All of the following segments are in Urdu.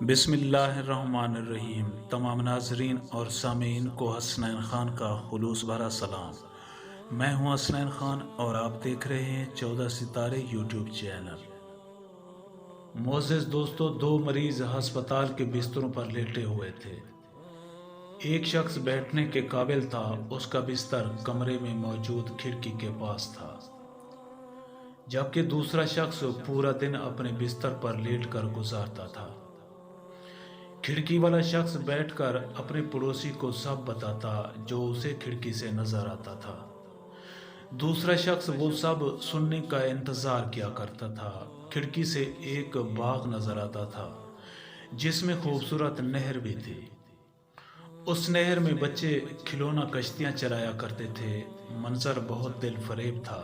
بسم اللہ الرحمن الرحیم۔ تمام ناظرین اور سامعین کو حسنین خان کا خلوص بھرا سلام۔ میں ہوں حسنین خان اور آپ دیکھ رہے ہیں 14 ستارے یوٹیوب چینل۔ معزز دوستو، دو مریض ہسپتال کے بستروں پر لیٹے ہوئے تھے۔ ایک شخص بیٹھنے کے قابل تھا، اس کا بستر کمرے میں موجود کھڑکی کے پاس تھا، جبکہ دوسرا شخص پورا دن اپنے بستر پر لیٹ کر گزارتا تھا۔ کھڑکی والا شخص بیٹھ کر اپنے پڑوسی کو سب بتاتا جو اسے کھڑکی سے نظر آتا تھا۔ دوسرا شخص وہ سب سننے کا انتظار کیا کرتا تھا۔ کھڑکی سے ایک باغ نظر آتا تھا جس میں خوبصورت نہر بھی تھی۔ اس نہر میں بچے کھلونا کشتیاں چلایا کرتے تھے۔ منظر بہت دل فریب تھا۔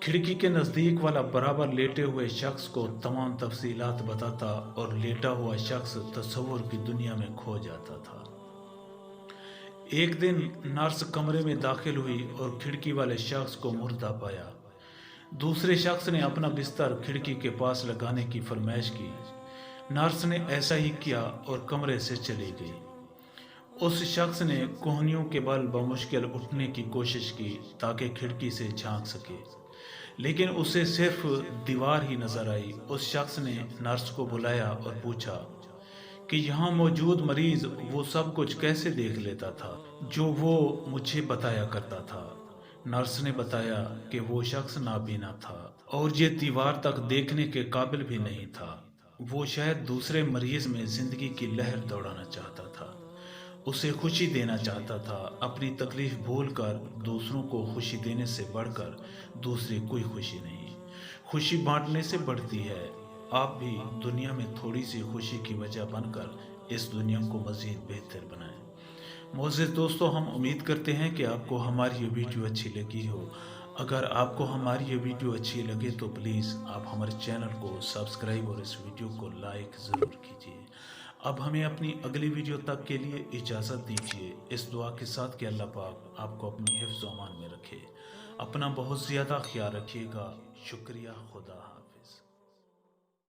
کھڑکی کے نزدیک والا برابر لیٹے ہوئے شخص کو تمام تفصیلات بتاتا اور لیٹا ہوا شخص تصور کی دنیا میں کھو جاتا تھا۔ ایک دن نرس کمرے میں داخل ہوئی اور کھڑکی والے شخص کو مردہ پایا۔ دوسرے شخص نے اپنا بستر کھڑکی کے پاس لگانے کی فرمائش کی۔ نرس نے ایسا ہی کیا اور کمرے سے چلی گئی۔ اس شخص نے کوہنیوں کے بل بمشکل اٹھنے کی کوشش کی تاکہ کھڑکی سے جھانک سکے، لیکن اسے صرف دیوار ہی نظر آئی۔ اس شخص نے نرس کو بلایا اور پوچھا کہ یہاں موجود مریض وہ سب کچھ کیسے دیکھ لیتا تھا جو وہ مجھے بتایا کرتا تھا۔ نرس نے بتایا کہ وہ شخص نابینا تھا اور یہ دیوار تک دیکھنے کے قابل بھی نہیں تھا۔ وہ شاید دوسرے مریض میں زندگی کی لہر دوڑانا چاہتا تھا، اسے خوشی دینا چاہتا تھا۔ اپنی تکلیف بھول کر دوسروں کو خوشی دینے سے بڑھ کر دوسری کوئی خوشی نہیں۔ خوشی بانٹنے سے بڑھتی ہے۔ آپ بھی دنیا میں تھوڑی سی خوشی کی وجہ بن کر اس دنیا کو مزید بہتر بنائیں۔ معزز دوستو، ہم امید کرتے ہیں کہ آپ کو ہماری یہ ویڈیو اچھی لگی ہو۔ اگر آپ کو ہماری یہ ویڈیو اچھی لگے تو پلیز آپ ہمارے چینل کو سبسکرائب اور اس ویڈیو کو لائک ضرور کیجیے۔ اب ہمیں اپنی اگلی ویڈیو تک کے لیے اجازت دیجیے، اس دعا کے ساتھ کہ اللہ پاک آپ کو اپنی حفظ و امان میں رکھے۔ اپنا بہت زیادہ خیال رکھیے گا۔ شکریہ، خدا حافظ۔